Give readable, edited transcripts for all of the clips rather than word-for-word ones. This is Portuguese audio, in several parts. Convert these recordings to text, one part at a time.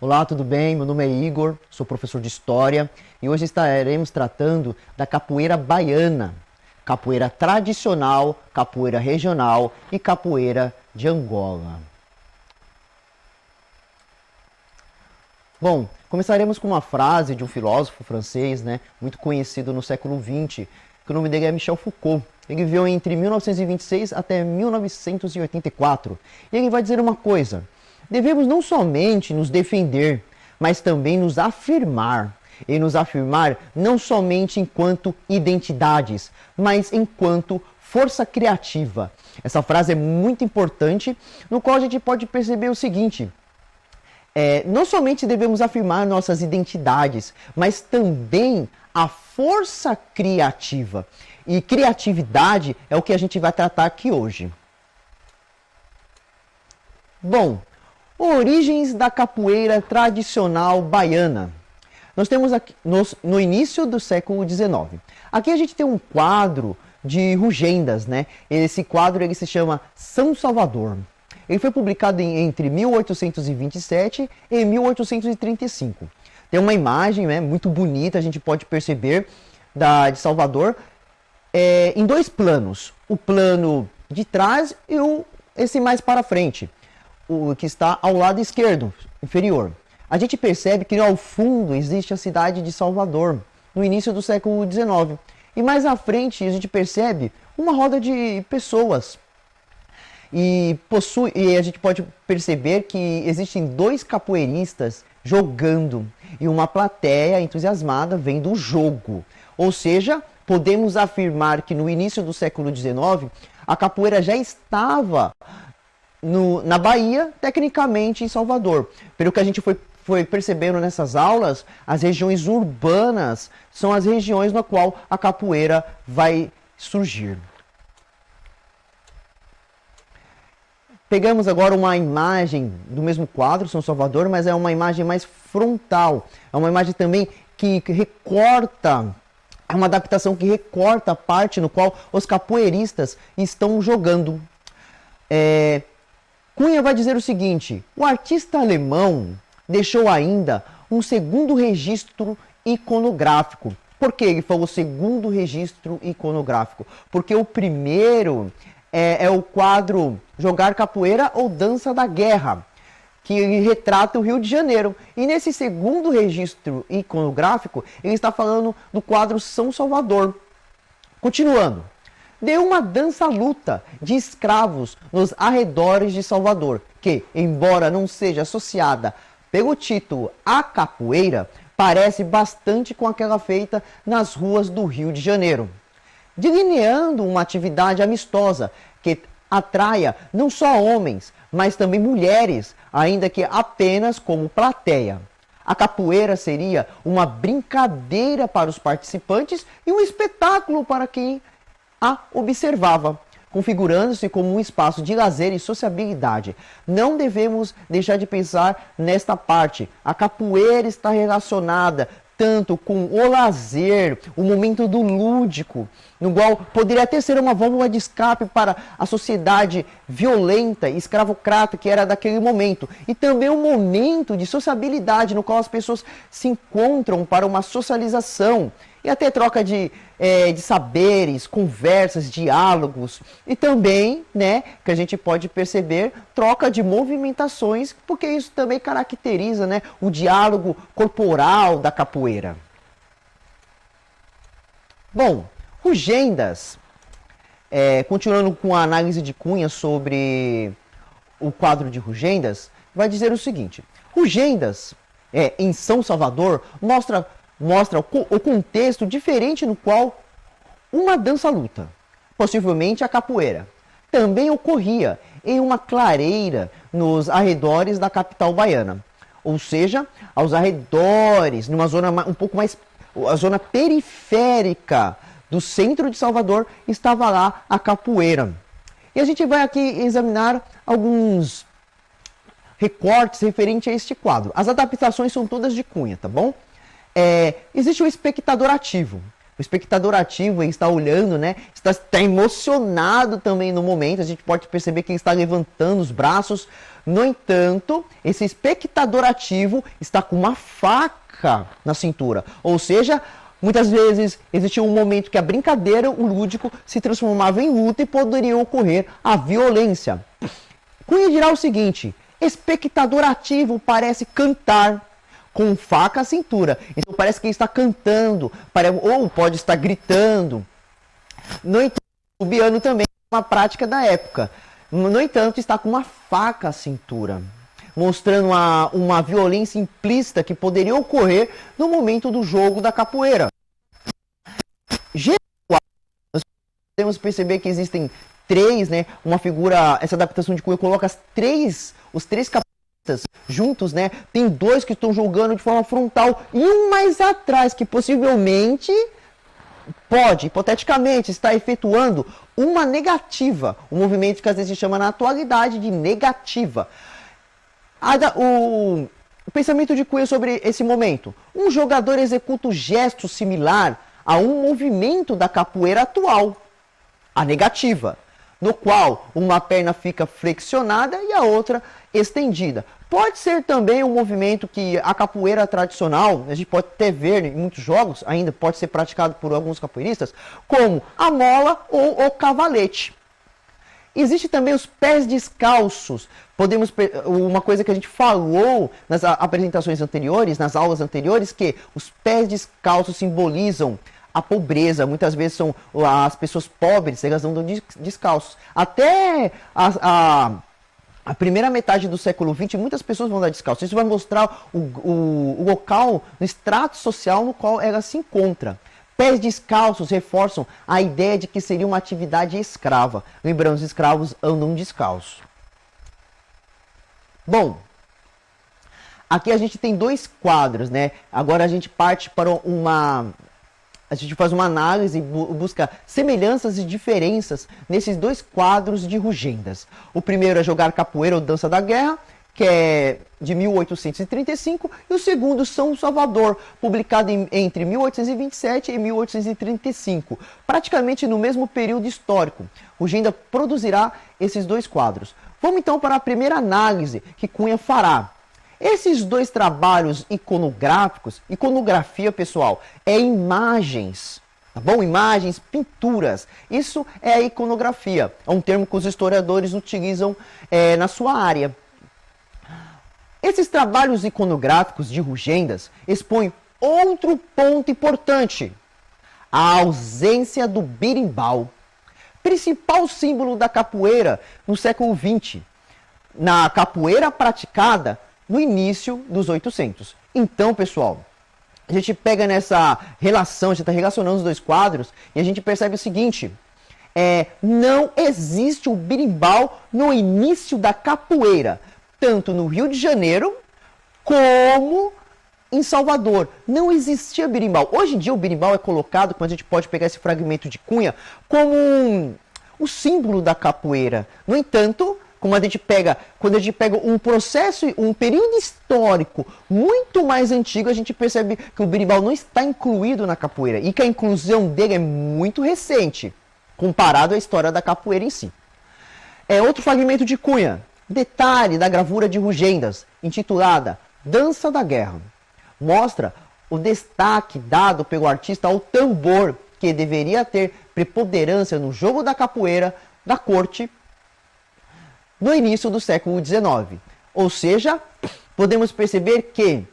Olá, tudo bem? Meu nome é Igor, sou professor de História e hoje estaremos tratando da capoeira baiana, capoeira tradicional, capoeira regional e capoeira de Angola. Bom, começaremos com uma frase de um filósofo francês, muito conhecido no século XX, que o nome dele é Michel Foucault. Ele viveu entre 1926 até 1984 e ele vai dizer uma coisa: devemos não somente nos defender, mas também nos afirmar. E nos afirmar não somente enquanto identidades, mas enquanto força criativa. Essa frase é muito importante, no qual a gente pode perceber o seguinte: não somente devemos afirmar nossas identidades, mas também a força criativa. E criatividade é o que a gente vai tratar aqui hoje. Bom, origens da capoeira tradicional baiana. Nós temos aqui no início do século XIX. Aqui a gente tem um quadro de rugendas, Esse quadro ele se chama São Salvador. Ele foi publicado entre 1827 e 1835. Tem uma imagem muito bonita, a gente pode perceber, de Salvador, em dois planos. O plano de trás e esse mais para frente, o que está ao lado esquerdo, inferior. A gente percebe que ao fundo existe a cidade de Salvador, no início do século XIX. E mais à frente a gente percebe uma roda de pessoas. E a gente pode perceber que existem dois capoeiristas jogando e uma plateia entusiasmada vendo o jogo. Ou seja, podemos afirmar que no início do século XIX a capoeira já estava na Bahia, tecnicamente em Salvador. Pelo que a gente foi percebendo nessas aulas, as regiões urbanas são as regiões na qual a capoeira vai surgir. Pegamos agora uma imagem do mesmo quadro, São Salvador, mas é uma imagem mais frontal. É uma imagem também que recorta, é uma adaptação que recorta a parte no qual os capoeiristas estão jogando. Cunha vai dizer o seguinte: o artista alemão deixou ainda um segundo registro iconográfico. Por que ele falou segundo registro iconográfico? Porque o primeiro é o quadro Jogar Capoeira ou Dança da Guerra, que retrata o Rio de Janeiro. E nesse segundo registro iconográfico, ele está falando do quadro São Salvador. Continuando. Deu uma dança-luta de escravos nos arredores de Salvador, que, embora não seja associada pelo título à capoeira, parece bastante com aquela feita nas ruas do Rio de Janeiro, delineando uma atividade amistosa que atraia não só homens, mas também mulheres, ainda que apenas como plateia. A capoeira seria uma brincadeira para os participantes e um espetáculo para quem a observava, configurando-se como um espaço de lazer e sociabilidade. Não devemos deixar de pensar nesta parte. A capoeira está relacionada tanto com o lazer, o momento do lúdico, no qual poderia até ser uma válvula de escape para a sociedade violenta e escravocrata que era daquele momento. E também um momento de sociabilidade, no qual as pessoas se encontram para uma socialização e até troca de saberes, conversas, diálogos. E também, que a gente pode perceber, troca de movimentações, porque isso também caracteriza, o diálogo corporal da capoeira. Bom, rugendas. Continuando com a análise de Cunha sobre o quadro de rugendas, vai dizer o seguinte: rugendas, em São Salvador, mostra o contexto diferente no qual uma dança-luta, possivelmente a capoeira, também ocorria em uma clareira nos arredores da capital baiana, ou seja, aos arredores, numa zona um pouco mais, a zona periférica do centro de Salvador, estava lá a capoeira. E a gente vai aqui examinar alguns recortes referentes a este quadro. As adaptações são todas de Cunha, tá bom? Existe o espectador ativo. O espectador ativo está olhando, né? Está emocionado também no momento. A gente pode perceber que ele está levantando os braços. No entanto, esse espectador ativo está com uma faca na cintura. Ou seja, muitas vezes existia um momento que a brincadeira, o lúdico, se transformava em luta e poderia ocorrer a violência. Cunha dirá o seguinte: espectador ativo parece cantar com faca à cintura. Então parece que ele está cantando, ou pode estar gritando. No entanto, o Biano também é uma prática da época. No entanto, está com uma faca à cintura, mostrando uma violência implícita que poderia ocorrer no momento do jogo da capoeira. Nós podemos perceber que existem três, né? Uma figura, essa adaptação de Cunha coloca os três capoeiristas juntos, né? Tem dois que estão jogando de forma frontal e um mais atrás que possivelmente pode, hipoteticamente, estar efetuando uma negativa, um movimento que às vezes se chama na atualidade de negativa. O pensamento de Cunha sobre esse momento: um jogador executa um gesto similar a um movimento da capoeira atual, a negativa, no qual uma perna fica flexionada e a outra estendida. Pode ser também um movimento que a capoeira tradicional, a gente pode até ver em muitos jogos, ainda pode ser praticado por alguns capoeiristas, como a mola ou o cavalete. Existe também os pés descalços. Uma coisa que a gente falou nas apresentações anteriores, nas aulas anteriores, que os pés descalços simbolizam a pobreza. Muitas vezes são as pessoas pobres, elas andam descalços. Até a primeira metade do século XX, muitas pessoas vão andar descalços. Isso vai mostrar o local, o extrato social no qual ela se encontra. Pés descalços reforçam a ideia de que seria uma atividade escrava. Lembrando, os escravos andam descalços. Bom, aqui a gente tem dois quadros, né? Agora a gente parte para a gente faz uma análise e busca semelhanças e diferenças nesses dois quadros de Rugendas. O primeiro é Jogar Capoeira ou Dança da Guerra, que é de 1835, e o segundo, São Salvador, publicado entre 1827 e 1835, praticamente no mesmo período histórico. Rugenda produzirá esses dois quadros. Vamos então para a primeira análise que Cunha fará. Esses dois trabalhos iconográficos, iconografia, pessoal, é imagens, tá bom? Imagens, pinturas. Isso é a iconografia. É um termo que os historiadores utilizam na sua área. Esses trabalhos iconográficos de Rugendas expõem outro ponto importante: a ausência do berimbau, principal símbolo da capoeira no século XX, na capoeira praticada no início dos 800. Então, pessoal, a gente pega nessa relação, a gente está relacionando os dois quadros e a gente percebe o seguinte: não existe o berimbau no início da capoeira, tanto no Rio de Janeiro como em Salvador. Não existia berimbau. Hoje em dia o berimbau é colocado, como a gente pode pegar esse fragmento de Cunha, como um símbolo da capoeira. No entanto, quando a gente pega um processo, um período histórico muito mais antigo, a gente percebe que o berimbau não está incluído na capoeira e que a inclusão dele é muito recente, comparado à história da capoeira em si. Outro fragmento de Cunha. Detalhe da gravura de Rugendas, intitulada Dança da Guerra. Mostra o destaque dado pelo artista ao tambor, que deveria ter preponderância no jogo da capoeira da corte no início do século XIX. Ou seja, podemos perceber que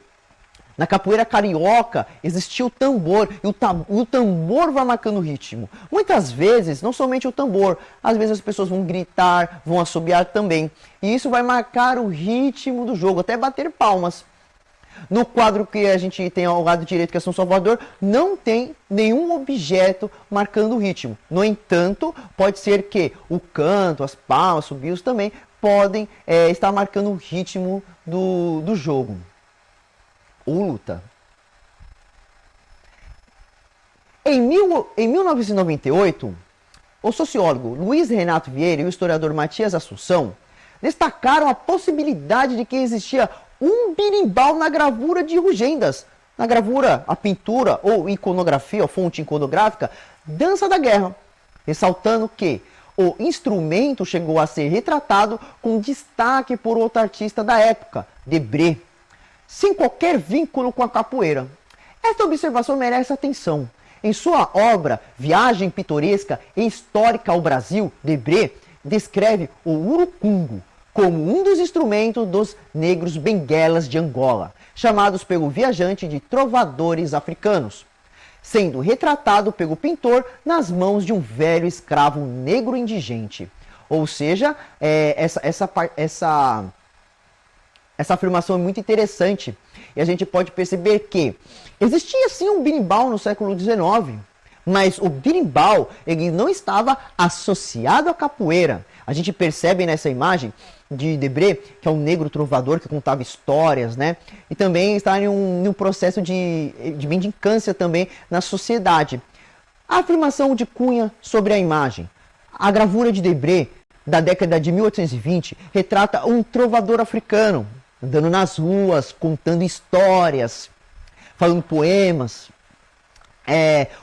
na capoeira carioca existia o tambor, e o tambor vai marcando o ritmo. Muitas vezes, não somente o tambor, às vezes as pessoas vão gritar, vão assobiar também. E isso vai marcar o ritmo do jogo, até bater palmas. No quadro que a gente tem ao lado direito, que é São Salvador, não tem nenhum objeto marcando o ritmo. No entanto, pode ser que o canto, as palmas, subios também podem estar marcando o ritmo do jogo ou luta. Em 1998, o sociólogo Luiz Renato Vieira e o historiador Matias Assunção destacaram a possibilidade de que existia um berimbau na gravura de Rugendas na gravura, a pintura ou iconografia, ou fonte iconográfica, dança da guerra, ressaltando que o instrumento chegou a ser retratado com destaque por outro artista da época, Debré, sem qualquer vínculo com a capoeira. Esta observação merece atenção. Em sua obra Viagem Pitoresca e Histórica ao Brasil, Debré descreve o urucungo como um dos instrumentos dos negros benguelas de Angola, chamados pelo viajante de trovadores africanos, sendo retratado pelo pintor nas mãos de um velho escravo negro indigente. Ou seja, essa afirmação é muito interessante. E a gente pode perceber que existia sim um berimbau no século XIX, mas o berimbau ele não estava associado à capoeira. A gente percebe nessa imagem de Debré, que é um negro trovador que contava histórias, né? E também está em um processo de mendicância também na sociedade. A afirmação de Cunha sobre a imagem. A gravura de Debré, da década de 1820, retrata um trovador africano, andando nas ruas, contando histórias, falando poemas.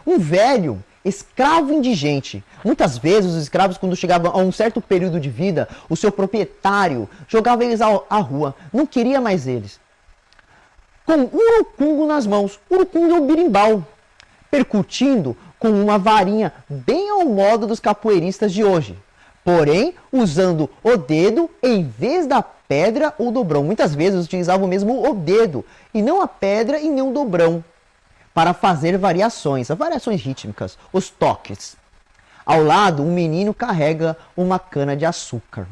Um velho escravo indigente. Muitas vezes os escravos, quando chegavam a um certo período de vida, o seu proprietário jogava eles à rua, não queria mais eles. Com um urucungo nas mãos, urucungo é um berimbau, percutindo com uma varinha bem ao modo dos capoeiristas de hoje, porém usando o dedo em vez da pedra ou dobrão. Muitas vezes utilizavam mesmo o dedo e não a pedra e nem o dobrão, para fazer variações, as variações rítmicas, os toques. Ao lado, um menino carrega uma cana de açúcar.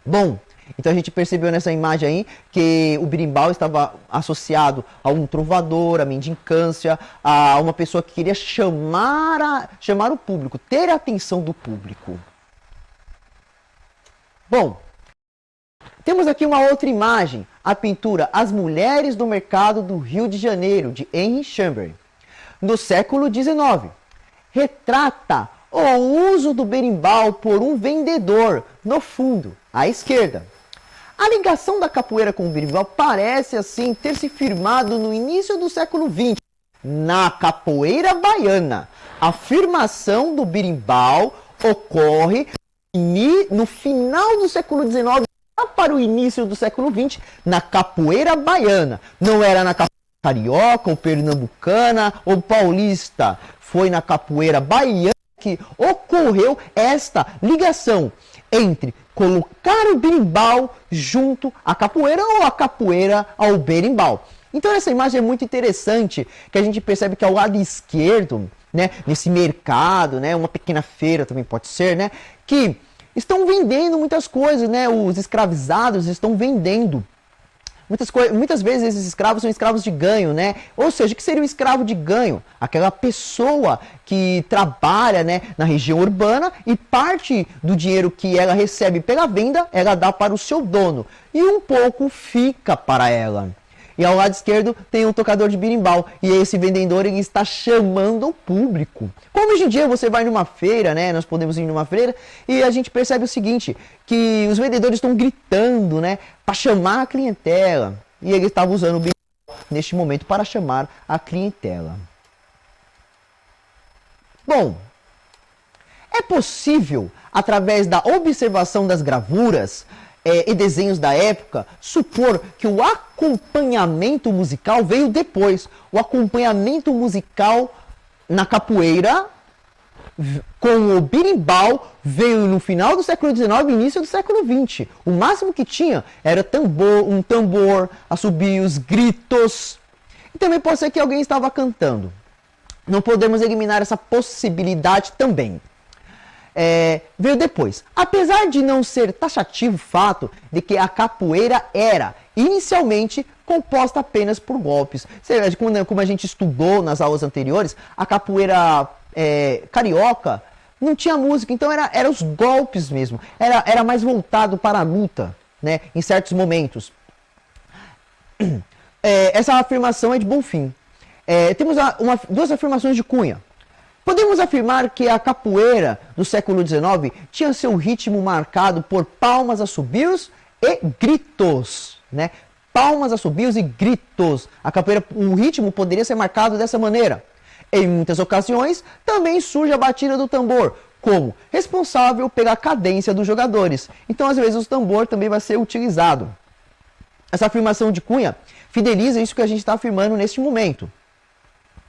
Bom, então a gente percebeu nessa imagem aí que o berimbau estava associado a um trovador, a mendicância, a uma pessoa que queria chamar o público, ter a atenção do público. Bom, temos aqui uma outra imagem, a pintura As Mulheres do Mercado do Rio de Janeiro, de Henry Chambers, no século XIX. Retrata o uso do berimbau por um vendedor, no fundo, à esquerda. A ligação da capoeira com o berimbau parece, assim, ter se firmado no início do século XX, na capoeira baiana. A afirmação do berimbau ocorre no final do século XIX, para o início do século XX, na capoeira baiana. Não era na capoeira carioca, ou pernambucana, ou paulista. Foi na capoeira baiana que ocorreu esta ligação entre colocar o berimbau junto à capoeira ou a capoeira ao berimbau. Então essa imagem é muito interessante, que a gente percebe que ao lado esquerdo, né, nesse mercado, né, uma pequena feira também pode ser, né, que estão vendendo muitas coisas, né? Os escravizados estão vendendo muitas vezes esses escravos são escravos de ganho, né? Ou seja, o que seria um escravo de ganho? Aquela pessoa que trabalha, né, na região urbana e parte do dinheiro que ela recebe pela venda, ela dá para o seu dono e um pouco fica para ela. E ao lado esquerdo tem um tocador de berimbau. E esse vendedor ele está chamando o público. Como hoje em dia você vai numa feira, né? Nós podemos ir numa feira e a gente percebe o seguinte, que os vendedores estão gritando, né? Para chamar a clientela. E ele estava usando o berimbau neste momento para chamar a clientela. Bom, é possível, através da observação das gravuras, e desenhos da época, supor que o acompanhamento musical veio depois. O acompanhamento musical na capoeira com o berimbau veio no final do século XIX e início do século XX. O máximo que tinha era um tambor, assobios, gritos. E também pode ser que alguém estava cantando. Não podemos eliminar essa possibilidade também. Veio depois. Apesar de não ser taxativo o fato de que a capoeira era inicialmente composta apenas por golpes. Como a gente estudou nas aulas anteriores, a capoeira carioca não tinha música, então era os golpes mesmo. Era mais voltado para a luta, né, em certos momentos. Essa afirmação é de Bonfim. Temos duas afirmações de Cunha. Podemos afirmar que a capoeira do século XIX tinha seu ritmo marcado por palmas, assobios e gritos, né? palmas, assobios e gritos. A capoeira, o ritmo poderia ser marcado dessa maneira. Em muitas ocasiões, também surge a batida do tambor, como responsável pela cadência dos jogadores. Então, às vezes, o tambor também vai ser utilizado. Essa afirmação de Cunha fideliza isso que a gente está afirmando neste momento.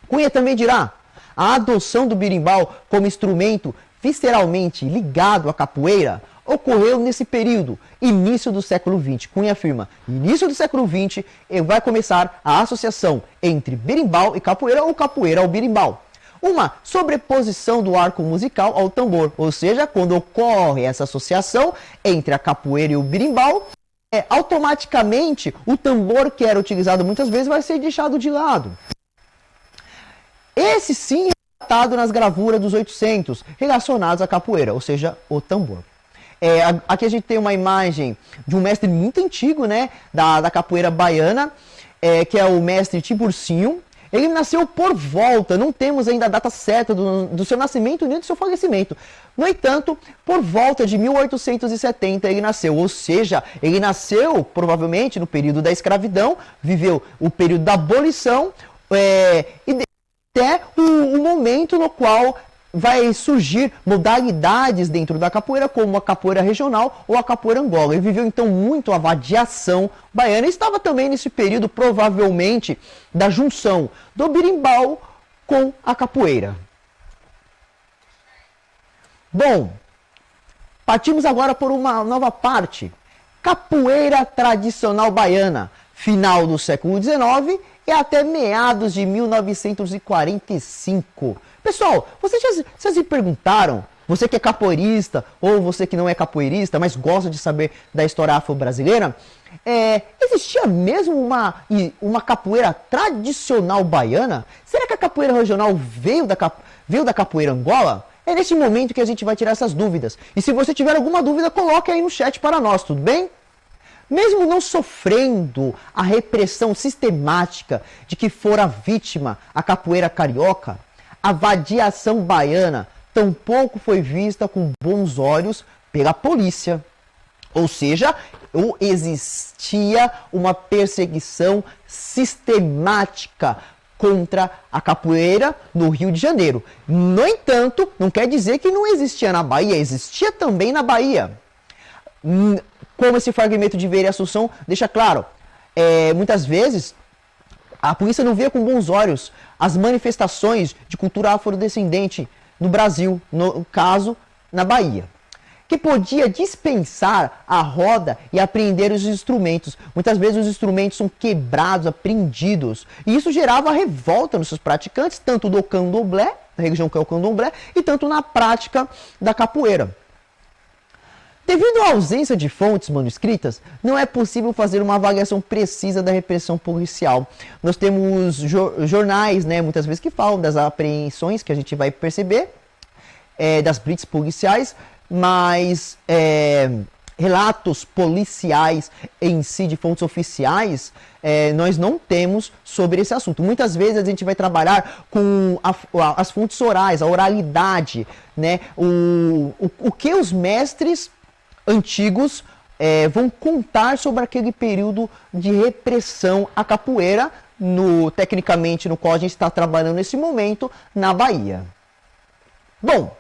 Cunha também dirá: a adoção do berimbau como instrumento visceralmente ligado à capoeira ocorreu nesse período, início do século XX. Cunha afirma: início do século XX vai começar a associação entre berimbau e capoeira ou capoeira ao berimbau. Uma sobreposição do arco musical ao tambor, ou seja, quando ocorre essa associação entre a capoeira e o berimbau, automaticamente o tambor que era utilizado muitas vezes vai ser deixado de lado. Esse sim é tratado nas gravuras dos 800 relacionados à capoeira, ou seja, o tambor. Aqui a gente tem uma imagem de um mestre muito antigo, né, da capoeira baiana, que é o mestre Tiburcinho. Ele nasceu por volta, não temos ainda a data certa do seu nascimento nem do seu falecimento. No entanto, por volta de 1870 ele nasceu, ou seja, ele nasceu provavelmente no período da escravidão, viveu o período da abolição e até o momento no qual vai surgir modalidades dentro da capoeira, como a capoeira regional ou a capoeira Angola. Ele viveu então muito a vadiação baiana e estava também nesse período, provavelmente, da junção do berimbau com a capoeira. Bom, partimos agora por uma nova parte. Capoeira tradicional baiana, final do século XIX e até meados de 1945. Pessoal, vocês se perguntaram, você que é capoeirista ou você que não é capoeirista, mas gosta de saber da história afro-brasileira, existia mesmo uma capoeira tradicional baiana? Será que a capoeira regional veio da capoeira Angola? É nesse momento que a gente vai tirar essas dúvidas. E se você tiver alguma dúvida, coloque aí no chat para nós, tudo bem? Mesmo não sofrendo a repressão sistemática de que fora vítima a capoeira carioca, a vadiação baiana tampouco foi vista com bons olhos pela polícia. Ou seja, existia uma perseguição sistemática contra a capoeira no Rio de Janeiro. No entanto, não quer dizer que não existia na Bahia, existia também na Bahia. Como esse fragmento de Veira e Assunção deixa claro, muitas vezes a polícia não via com bons olhos as manifestações de cultura afrodescendente no Brasil, no caso, na Bahia, que podia dispensar a roda e apreender os instrumentos. Muitas vezes os instrumentos são quebrados, apreendidos, e isso gerava revolta nos seus praticantes, tanto do candomblé, da religião que é o candomblé, e tanto na prática da capoeira. Devido à ausência de fontes manuscritas, não é possível fazer uma avaliação precisa da repressão policial. Nós temos jornais, né, muitas vezes que falam das apreensões que a gente vai perceber, das blitz policiais, mas relatos policiais em si, de fontes oficiais, nós não temos sobre esse assunto. Muitas vezes a gente vai trabalhar com as fontes orais, a oralidade, né, o que os mestres antigos vão contar sobre aquele período de repressão à capoeira, tecnicamente no qual a gente está trabalhando nesse momento, na Bahia. Bom,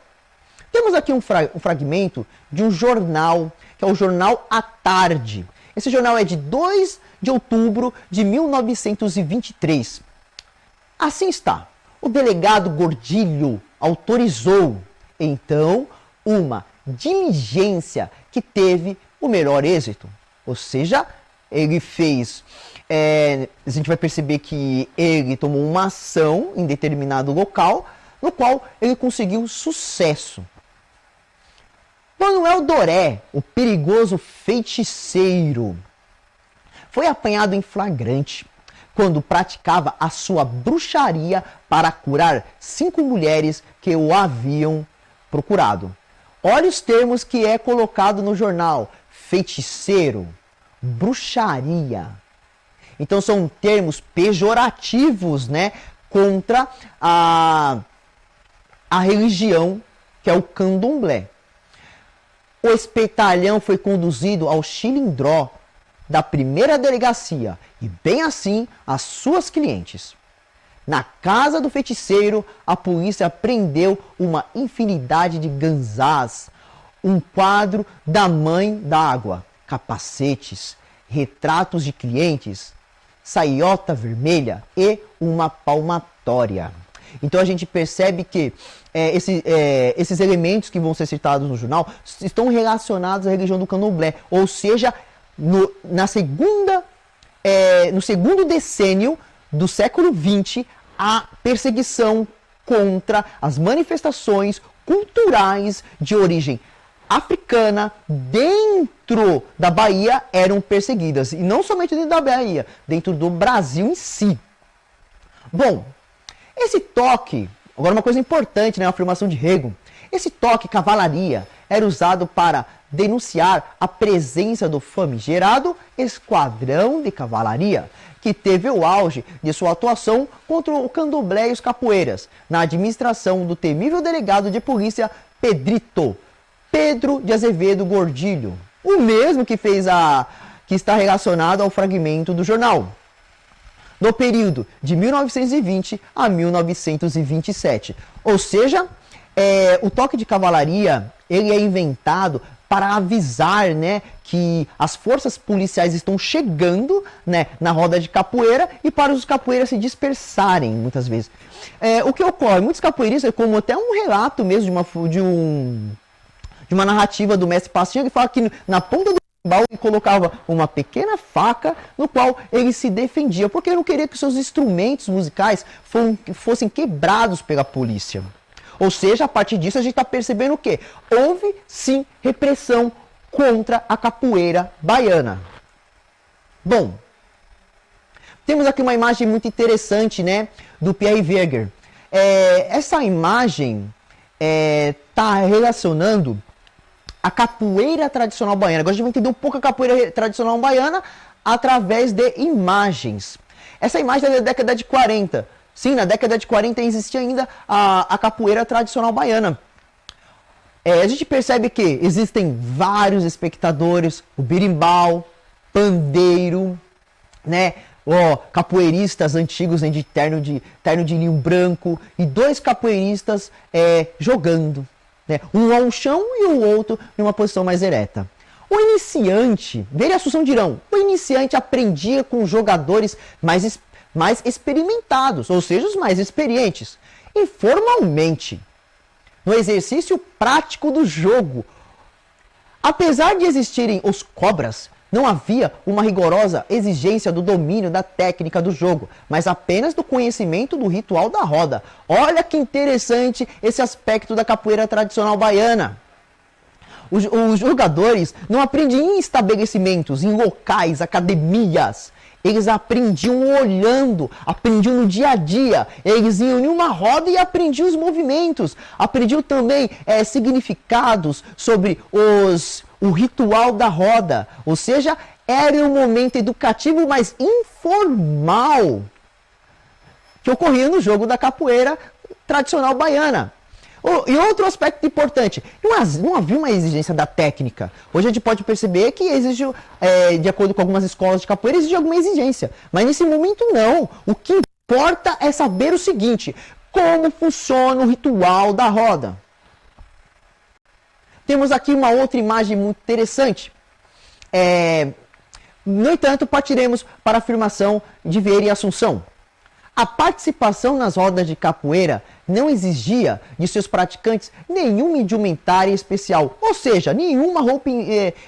temos aqui um fragmento de um jornal, que é o Jornal à Tarde. Esse jornal é de 2 de outubro de 1923. Assim está: o delegado Gordilho autorizou, então, uma diligência que teve o melhor êxito. Ou seja, ele fez... a gente vai perceber que ele tomou uma ação em determinado local, no qual ele conseguiu sucesso. Manuel Doré, o perigoso feiticeiro, foi apanhado em flagrante quando praticava a sua bruxaria para curar 5 mulheres que o haviam procurado. Olha os termos que é colocado no jornal: feiticeiro, bruxaria. Então são termos pejorativos, né, contra a religião que é o candomblé. O espertalhão foi conduzido ao Chilindró da primeira delegacia e bem assim as suas clientes. Na casa do feiticeiro, a polícia prendeu uma infinidade de ganzás, um quadro da Mãe da Água, capacetes, retratos de clientes, saiota vermelha e uma palmatória. Então a gente percebe que esses elementos que vão ser citados no jornal estão relacionados à religião do candomblé, ou seja, no segundo decênio do século XX, a perseguição contra as manifestações culturais de origem africana dentro da Bahia eram perseguidas. E não somente dentro da Bahia, dentro do Brasil em si. Bom, esse toque, agora uma coisa importante, né, a afirmação de Hegel, esse toque cavalaria era usado para denunciar a presença do famigerado esquadrão de cavalaria, que teve o auge de sua atuação contra o candomblé e os capoeiras, na administração do temível delegado de polícia Pedro de Azevedo Gordilho, o mesmo que está relacionado ao fragmento do jornal. No período de 1920 a 1927. Ou seja, o toque de cavalaria ele é inventado para avisar, né, que as forças policiais estão chegando, né, na roda de capoeira e para os capoeiras se dispersarem, muitas vezes. O que ocorre? Muitos capoeiristas, como até um relato mesmo de uma narrativa do mestre Pastinha, que fala que na ponta do ele colocava uma pequena faca no qual ele se defendia, porque ele não queria que seus instrumentos musicais fossem quebrados pela polícia. Ou seja, a partir disso a gente está percebendo o quê? Houve sim repressão contra a capoeira baiana. Bom, temos aqui uma imagem muito interessante, né, do Pierre Weger. Essa imagem está relacionando a capoeira tradicional baiana. Agora a gente vai entender um pouco a capoeira tradicional baiana através de imagens. Essa imagem é da década de 40. Sim, na década de 40 existia ainda a capoeira tradicional baiana. A gente percebe que existem vários espectadores, o berimbau, pandeiro, né? Capoeiristas antigos, né, de terno de linho branco e dois capoeiristas jogando. Né? Um ao chão e o outro em uma posição mais ereta. O iniciante, Vera e Assunção dirão, o iniciante aprendia com jogadores mais experimentados, ou seja, os mais experientes, informalmente, no exercício prático do jogo. Apesar de existirem os cobras, não havia uma rigorosa exigência do domínio da técnica do jogo, mas apenas do conhecimento do ritual da roda. Olha que interessante esse aspecto da capoeira tradicional baiana. Os jogadores não aprendiam em estabelecimentos, em locais, academias. Eles aprendiam olhando, aprendiam no dia a dia. Eles iam em uma roda e aprendiam os movimentos. Aprendiam também significados sobre o ritual da roda. Ou seja, era um momento educativo mais informal que ocorria no jogo da capoeira tradicional baiana. E outro aspecto importante, não havia uma exigência da técnica. Hoje a gente pode perceber que exige, de acordo com algumas escolas de capoeira, exige alguma exigência. Mas nesse momento não. O que importa é saber o seguinte, como funciona o ritual da roda. Temos aqui uma outra imagem muito interessante. No entanto, partiremos para a afirmação de Vieira e Assunção. A participação nas rodas de capoeira não exigia de seus praticantes nenhuma indumentária especial, ou seja, nenhuma roupa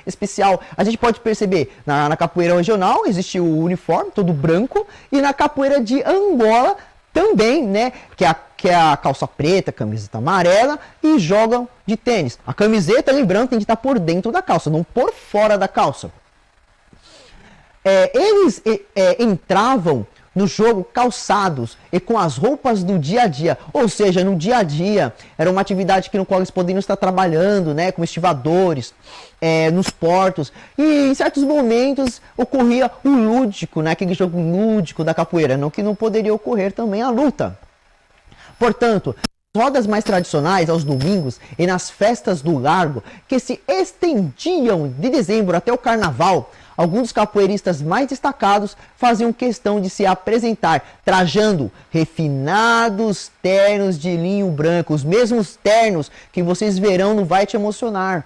especial. A gente pode perceber, na capoeira regional existe o uniforme todo branco, e na capoeira de Angola também, né, que é a calça preta, camiseta amarela, e jogam de tênis. A camiseta, lembrando, tem que estar por dentro da calça, não por fora da calça. Eles entravam no jogo calçados e com as roupas do dia a dia, ou seja, no dia a dia era uma atividade no qual eles poderiam estar trabalhando, né, como estivadores, nos portos, e em certos momentos ocorria o lúdico, né, aquele jogo lúdico da capoeira, não que não poderia ocorrer também a luta. Portanto, rodas mais tradicionais aos domingos e nas festas do Largo, que se estendiam de dezembro até o Carnaval, alguns dos capoeiristas mais destacados faziam questão de se apresentar, trajando refinados ternos de linho branco, os mesmos ternos que vocês verão no Vai Te Emocionar.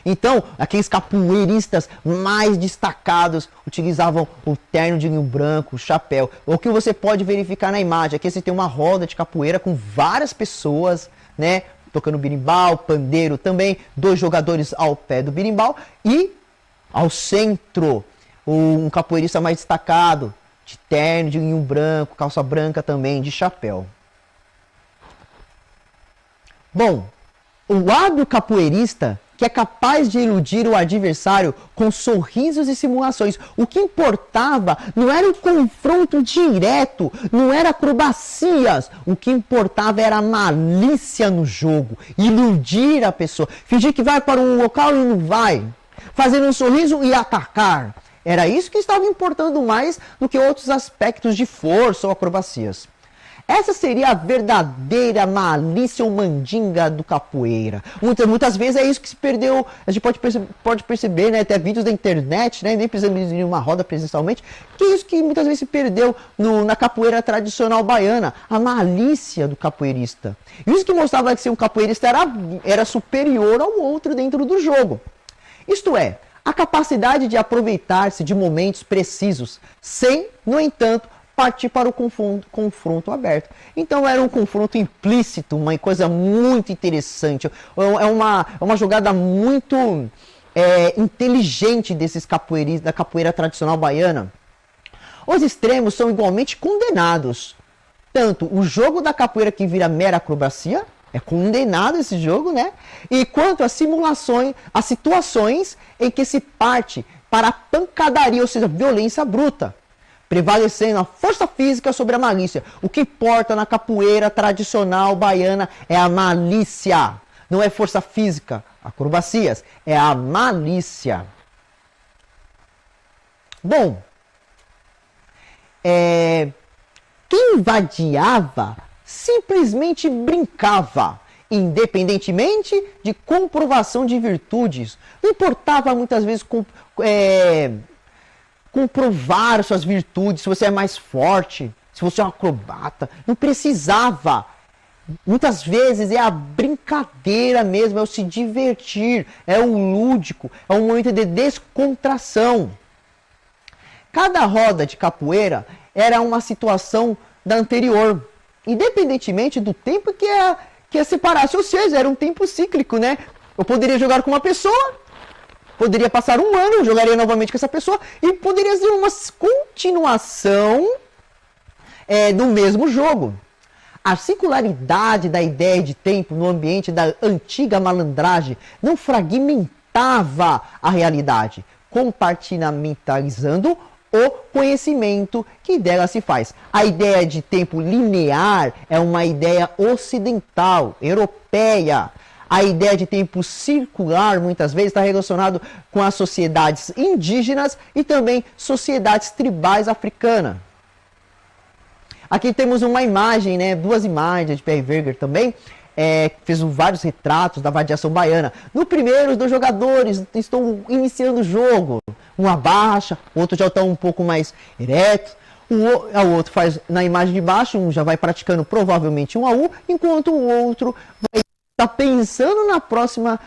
Então, aqueles capoeiristas mais destacados utilizavam o terno de linho branco, o chapéu. O que você pode verificar na imagem, aqui você tem uma roda de capoeira com várias pessoas, né, tocando berimbau, pandeiro também, 2 jogadores ao pé do berimbau e ao centro, um capoeirista mais destacado, de terno de linho branco, calça branca também, de chapéu. Bom, o hábil capoeirista que é capaz de iludir o adversário com sorrisos e simulações. O que importava não era o confronto direto, não era acrobacias. O que importava era a malícia no jogo, iludir a pessoa, fingir que vai para um local e não vai, fazer um sorriso e atacar. Era isso que estava importando mais do que outros aspectos de força ou acrobacias. Essa seria a verdadeira malícia ou mandinga do capoeira. Muitas vezes é isso que se perdeu. A gente pode perceber, né, até vídeos da internet, né, nem precisamos ir em uma roda presencialmente, que é isso que muitas vezes se perdeu na capoeira tradicional baiana, a malícia do capoeirista. Isso que mostrava que se um capoeirista era superior ao outro dentro do jogo. Isto é, a capacidade de aproveitar-se de momentos precisos, sem, no entanto, partir para o confronto aberto. Então era um confronto implícito, uma coisa muito interessante. É uma jogada muito inteligente desses capoeiristas, da capoeira tradicional baiana. Os extremos são igualmente condenados. Tanto o jogo da capoeira que vira mera acrobacia, é condenado esse jogo, né? E quanto as simulações, as situações em que se parte para a pancadaria, ou seja, violência bruta, prevalecendo a força física sobre a malícia. O que importa na capoeira tradicional baiana é a malícia. Não é força física, acrobacias, é a malícia. Bom, quem vadiava simplesmente brincava, independentemente de comprovação de virtudes. Não importava muitas vezes comprovar suas virtudes, se você é mais forte, se você é um acrobata, não precisava. Muitas vezes é a brincadeira mesmo, é o se divertir, é o lúdico, é um momento de descontração. Cada roda de capoeira era uma situação da anterior, independentemente do tempo que ia separasse, ou seja, era um tempo cíclico, né? Eu poderia jogar com uma pessoa, poderia passar um ano, eu jogaria novamente com essa pessoa e poderia ser uma continuação do mesmo jogo. A singularidade da ideia de tempo no ambiente da antiga malandragem não fragmentava a realidade, compartimentalizando o conhecimento que dela se faz. A ideia de tempo linear é uma ideia ocidental, europeia. A ideia de tempo circular, muitas vezes, está relacionado com as sociedades indígenas e também sociedades tribais africanas. Aqui temos uma imagem, né, 2 imagens de Pierre Verger também, fez vários retratos da vadiação baiana. No primeiro, os 2 jogadores estão iniciando o jogo. Um abaixa, o outro já está um pouco mais ereto. O outro faz na imagem de baixo, um já vai praticando provavelmente um a um, enquanto o outro vai está pensando na próxima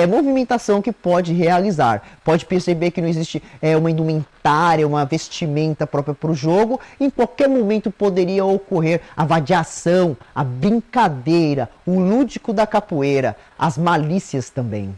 movimentação que pode realizar. Pode perceber que não existe uma indumentária, uma vestimenta própria para o jogo. Em qualquer momento poderia ocorrer a vadiação, a brincadeira, o lúdico da capoeira, as malícias também.